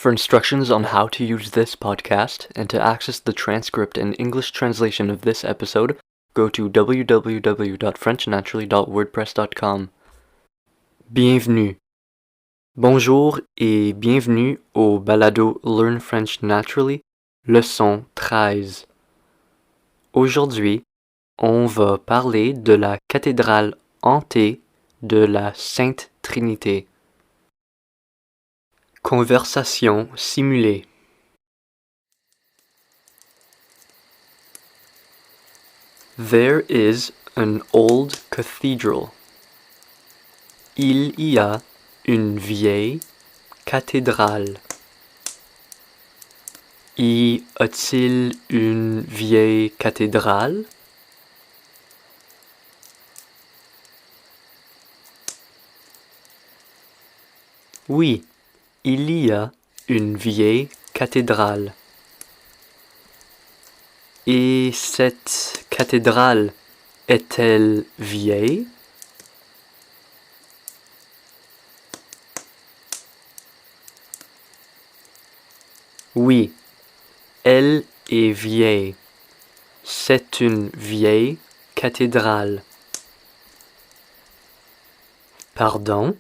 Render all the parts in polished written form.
For instructions on how to use this podcast and to access the transcript and English translation of this episode, go to www.frenchnaturally.wordpress.com. Bienvenue. Bonjour et bienvenue au balado Learn French Naturally, leçon 13. Aujourd'hui, on va parler de la cathédrale hantée de la Sainte Trinité. Conversation simulée. There is an old cathedral. Il y a une vieille cathédrale. Y a-t-il une vieille cathédrale? Oui, il y a une vieille cathédrale. Et cette cathédrale est-elle vieille? Oui, elle est vieille. C'est une vieille cathédrale. Pardon,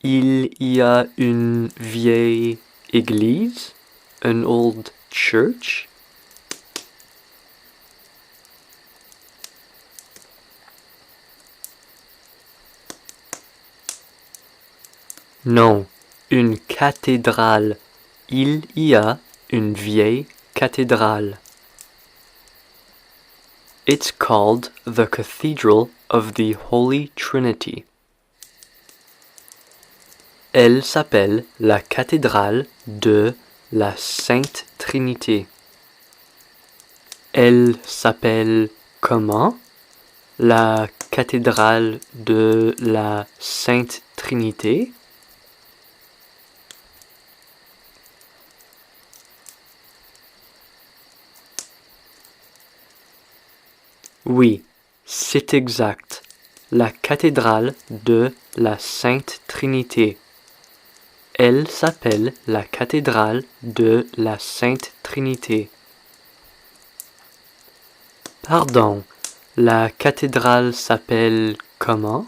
il y a une vieille église? An old church? Non, une cathédrale. Il y a une vieille cathédrale. It's called the Cathedral of the Holy Trinity. Elle s'appelle la cathédrale de la Sainte Trinité. Elle s'appelle comment? La cathédrale de la Sainte Trinité? Oui, c'est exact. La cathédrale de la Sainte Trinité. Elle s'appelle la cathédrale de la Sainte Trinité. Pardon, la cathédrale s'appelle comment?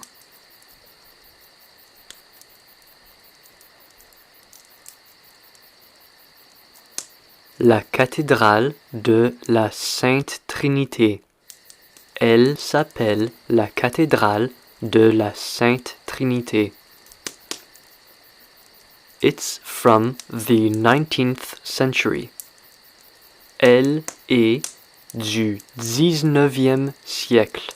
La cathédrale de la Sainte Trinité. Elle s'appelle la cathédrale de la Sainte Trinité. It's from the 19th century. Elle est du 19e siècle.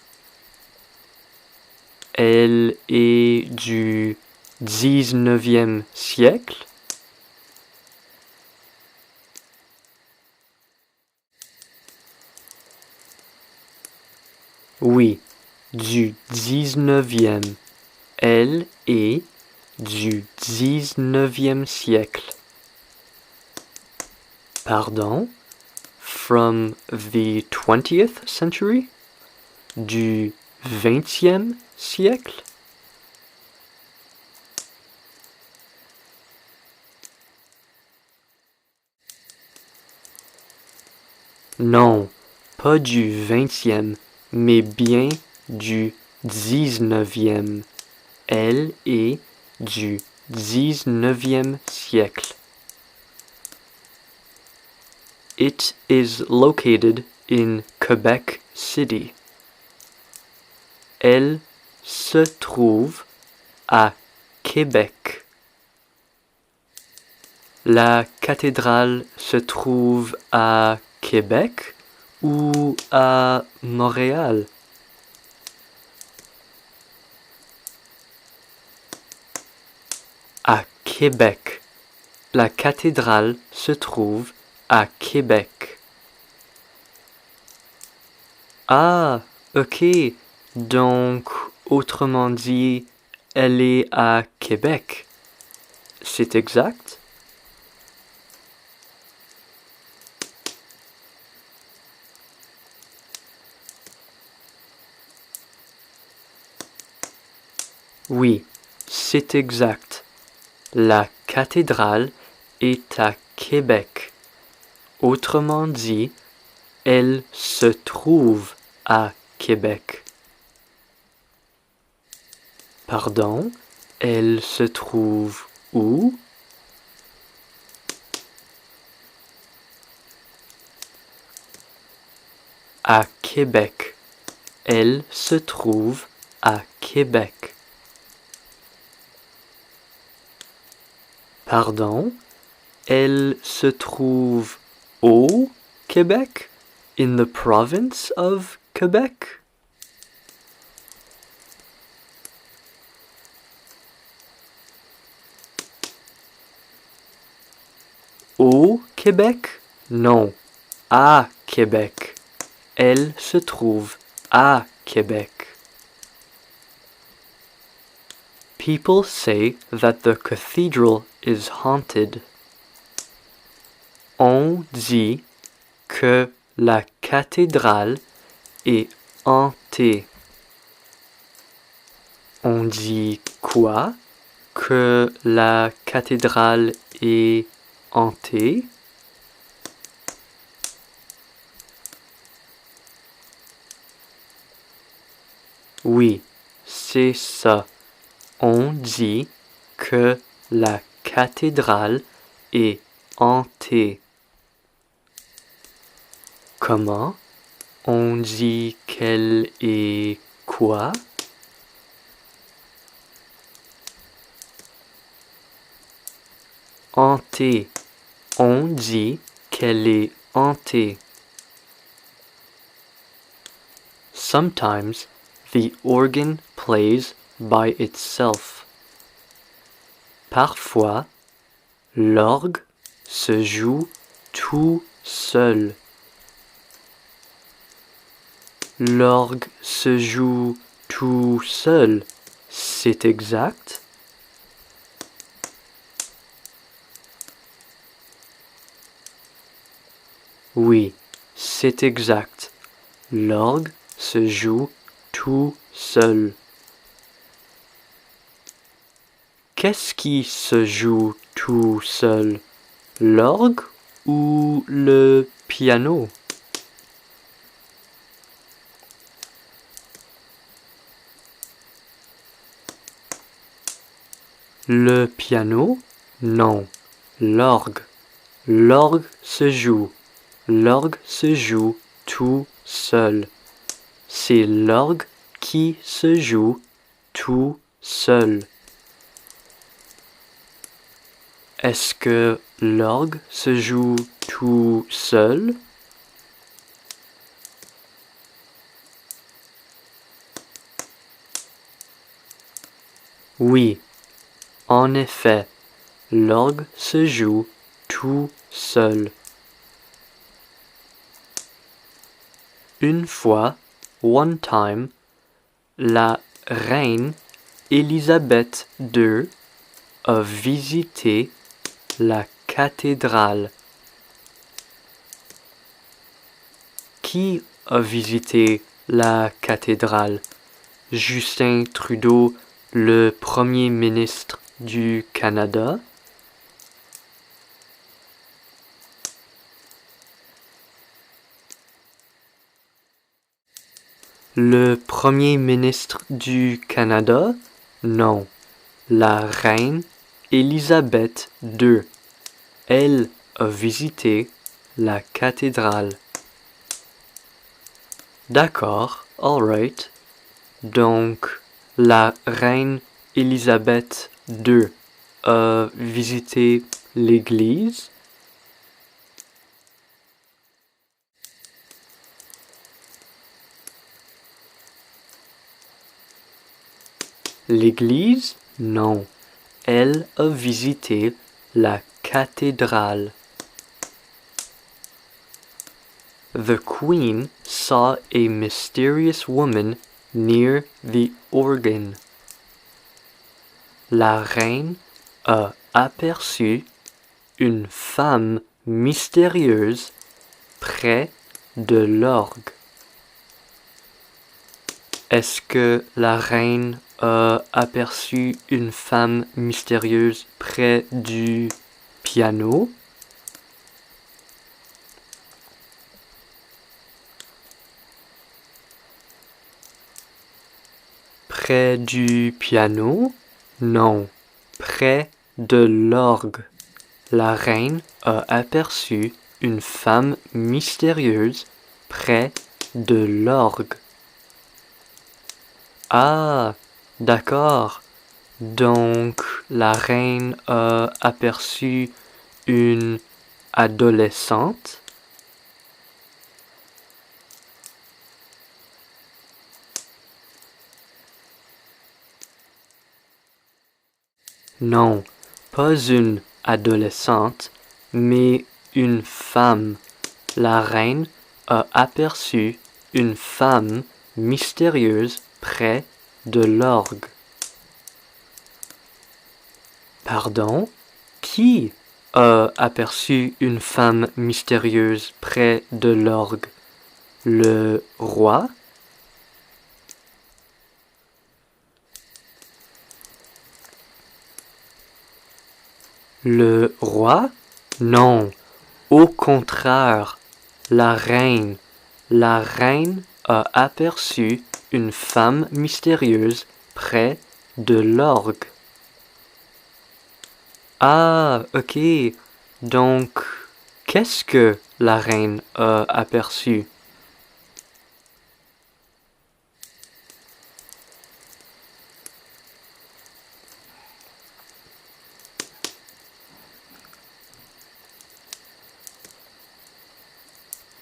Elle est du 19e siècle? Oui, du 19e. Elle est du 19e siècle. Pardon? From the 20th century? Du 20e siècle? Non, pas du 20e, mais bien du 19e. Elle est du 19e siècle. It is located in Quebec City. Elle se trouve à Québec. La cathédrale se trouve à Québec ou à Montréal? À Québec. La cathédrale se trouve à Québec. Ah, ok. Donc, autrement dit, elle est à Québec. C'est exact? Oui, c'est exact. La cathédrale est à Québec. Autrement dit, elle se trouve à Québec. Pardon, elle se trouve où? À Québec. Elle se trouve à Québec. Pardon, elle se trouve au Québec? In the province of Quebec? Au Québec? Non, à Québec. Elle se trouve à Québec. People say that the cathedral is haunted. On dit que la cathédrale est hantée. On dit quoi? Que la cathédrale est hantée? Oui, c'est ça. On dit que la cathédrale est hantée. Comment? On dit qu'elle est quoi? Hantée. On dit qu'elle est hantée. Sometimes the organ plays by itself. Parfois, l'orgue se joue tout seul. L'orgue se joue tout seul, c'est exact? Oui, c'est exact. L'orgue se joue tout seul. Qu'est-ce qui se joue tout seul? L'orgue ou le piano? Le piano? Non, l'orgue. L'orgue se joue. L'orgue se joue tout seul. C'est l'orgue qui se joue tout seul. Est-ce que l'orgue se joue tout seul? Oui, en effet, l'orgue se joue tout seul. Une fois, one time, la reine Élisabeth II a visité la cathédrale. Qui a visité la cathédrale? Justin Trudeau, le Premier ministre du Canada? Le Premier ministre du Canada? Non, la reine Élisabeth II. Elle a visité la cathédrale. D'accord, all right. Donc, la reine Élisabeth II a visité l'église? L'église? Non. Elle a visité la cathédrale. The Queen saw a mysterious woman near the organ. La reine a aperçu une femme mystérieuse près de l'orgue. Est-ce que la reine a aperçu une femme mystérieuse près du piano. Près du piano? Non, près de l'orgue. La reine a aperçu une femme mystérieuse près de l'orgue. Ah, d'accord. Donc, la reine a aperçu une adolescente? Non, pas une adolescente, mais une femme. La reine a aperçu une femme mystérieuse près de l'orgue. Pardon? Qui a aperçu une femme mystérieuse près de l'orgue? Le roi? Le roi? Non, au contraire, la reine. La reine a aperçu une femme mystérieuse près de l'orgue. Ah, ok. Donc, qu'est-ce que la reine a aperçu?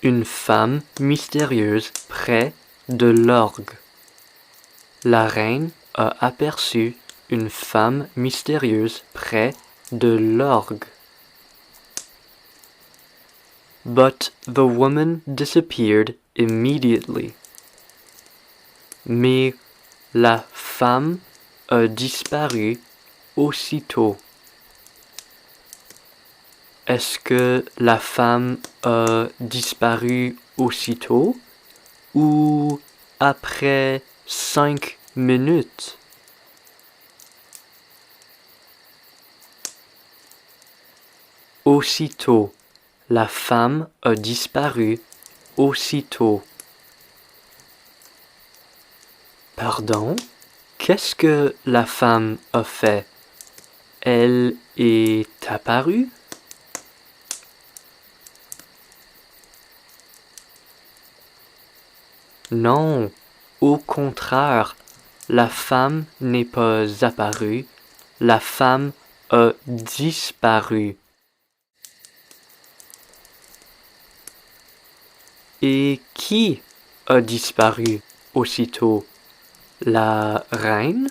Une femme mystérieuse près de l'orgue. La reine a aperçu une femme mystérieuse près de l'orgue. But the woman disappeared immediately. Mais la femme a disparu aussitôt. Est-ce que la femme a disparu aussitôt ou après 5 minutes? Aussitôt. La femme a disparu aussitôt. Pardon? Qu'est-ce que la femme a fait? Elle est apparue? Non, au contraire, la femme n'est pas apparue, la femme a disparu. Et qui a disparu aussitôt? La reine?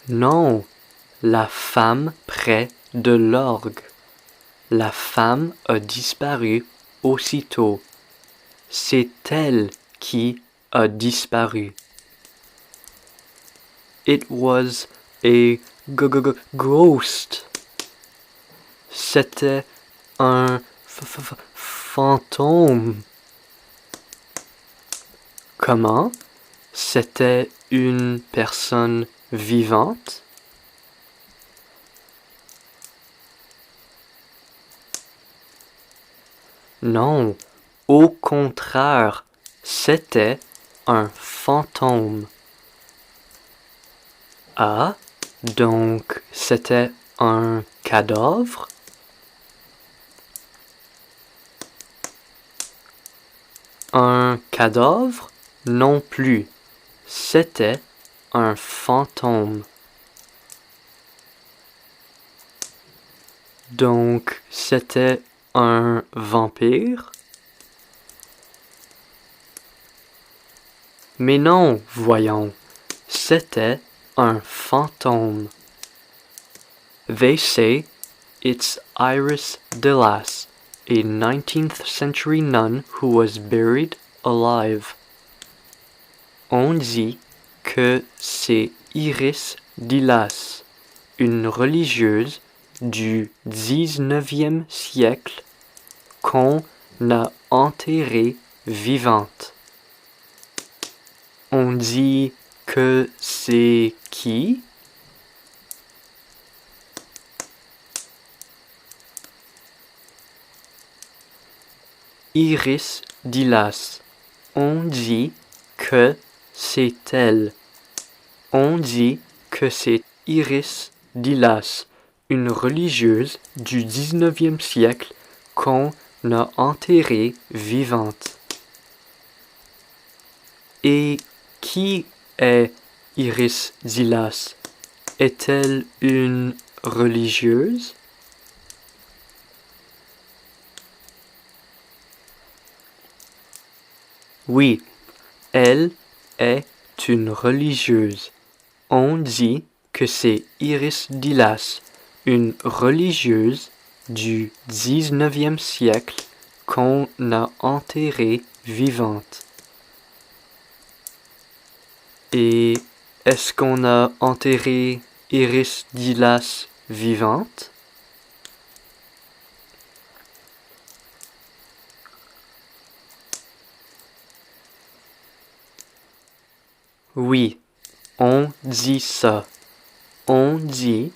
Non, la femme près de l'orgue. La femme a disparu aussitôt. C'est elle qui a disparu. It was a ghost. C'était un fantôme. Comment? C'était une personne vivante? Non, au contraire, c'était un fantôme. Ah, donc c'était un cadavre? Un cadavre? Non plus. C'était un fantôme. Donc c'était un vampire? Mais non, voyons, c'était un fantôme. They say it's Iris Delas, a 19th century nun who was buried alive. On dit que c'est Iris Delas, une religieuse du 19e siècle qu'on a enterrée vivante. On dit que c'est qui? Iris Dilas. On dit que c'est elle. On dit que c'est Iris Dilas, une religieuse du 19e siècle qu'on a enterrée vivante. Et qui est Iris Dilas? Est-elle une religieuse? Oui, elle est une religieuse. On dit que c'est Iris Dilas, une religieuse du 19e siècle qu'on a enterrée vivante. Et est-ce qu'on a enterré Iris Dilas vivante? Oui, on dit ça. On dit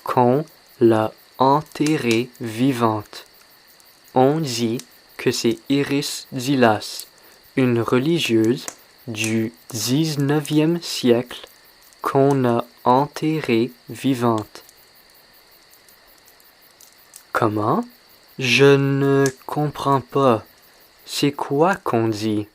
qu'on l'a enterrée vivante. On dit que c'est Iris Dilas, une religieuse du 19e siècle qu'on a enterrée vivante. Comment? Je ne comprends pas. C'est quoi qu'on dit?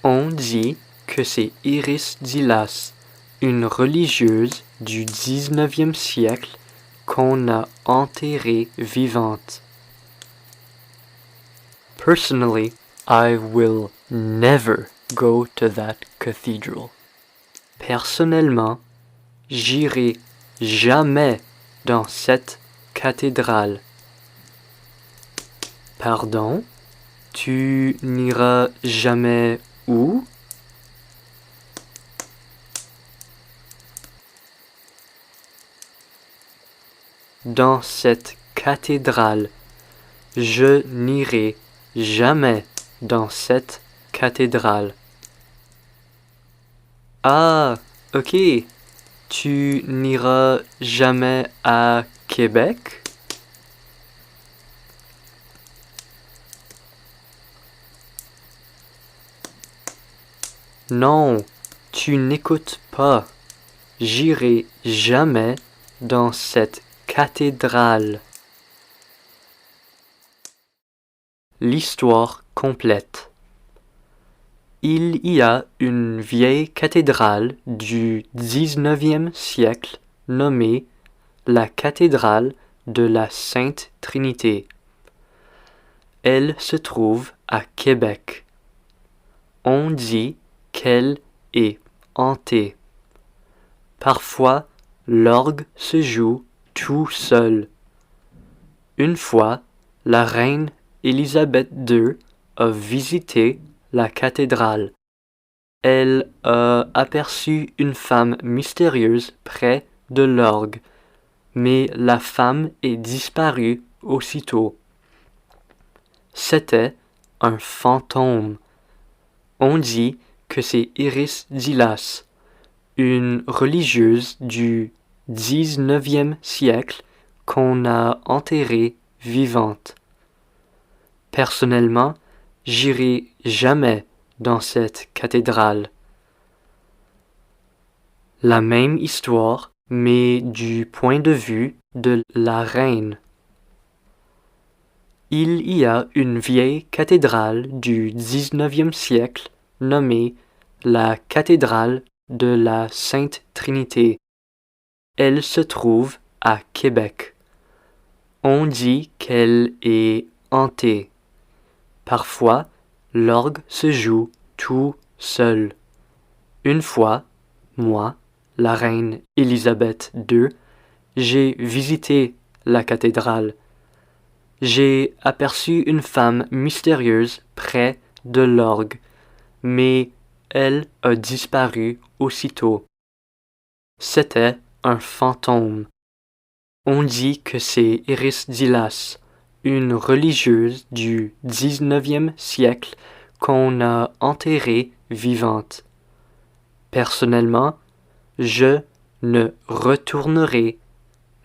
On dit que c'est Iris Dilas, une religieuse du 19e siècle qu'on a enterrée vivante. Personally, I will never go to that cathedral. Personnellement, j'irai jamais dans cette cathédrale. Pardon? Tu n'iras jamais où? Dans cette cathédrale. Je n'irai jamais dans cette cathédrale. Ah, ok. Tu n'iras jamais à Québec? Non, tu n'écoutes pas. J'irai jamais dans cette cathédrale. L'histoire complète. Il y a une vieille cathédrale du 19e siècle nommée la cathédrale de la Sainte Trinité. Elle se trouve à Québec. On dit qu'elle est hantée. Parfois, l'orgue se joue tout seul. Une fois, la reine Élisabeth II a visité la cathédrale. Elle a aperçu une femme mystérieuse près de l'orgue, mais la femme est disparue aussitôt. C'était un fantôme. On dit que c'est Iris Dilas, une religieuse du 19e siècle qu'on a enterrée vivante. Personnellement, j'irai jamais dans cette cathédrale. La même histoire, mais du point de vue de la reine. Il y a une vieille cathédrale du 19e siècle nommée la cathédrale de la Sainte Trinité. Elle se trouve à Québec. On dit qu'elle est hantée. Parfois, l'orgue se joue tout seul. Une fois, moi, la reine Élisabeth II, j'ai visité la cathédrale. J'ai aperçu une femme mystérieuse près de l'orgue, mais elle a disparu aussitôt. C'était un fantôme. On dit que c'est Iris Dilas, une religieuse du 19e siècle qu'on a enterrée vivante. Personnellement, je ne retournerai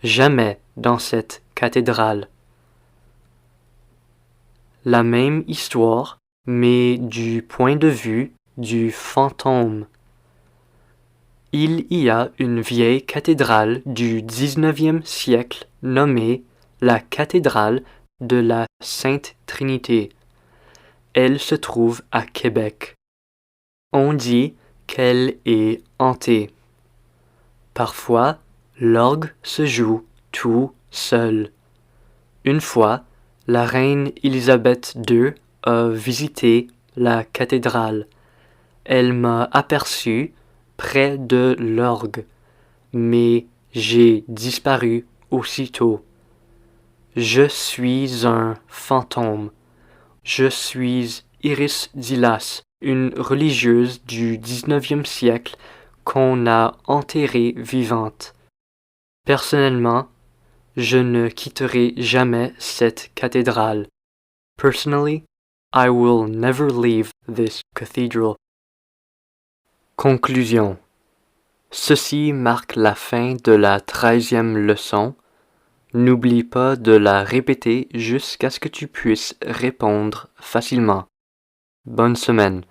jamais dans cette cathédrale. La même histoire, mais du point de vue du fantôme. Il y a une vieille cathédrale du 19e siècle nommée la cathédrale de la Sainte Trinité. Elle se trouve à Québec. On dit qu'elle est hantée. Parfois, l'orgue se joue tout seul. Une fois, la reine Élisabeth II a visité la cathédrale. Elle m'a aperçu près de l'orgue, mais j'ai disparu aussitôt. Je suis un fantôme. Je suis Iris Dilas, une religieuse du 19e siècle qu'on a enterrée vivante. Personnellement, je ne quitterai jamais cette cathédrale. Personally, I will never leave this cathedral. Conclusion. Ceci marque la fin de la 13e leçon. N'oublie pas de la répéter jusqu'à ce que tu puisses répondre facilement. Bonne semaine.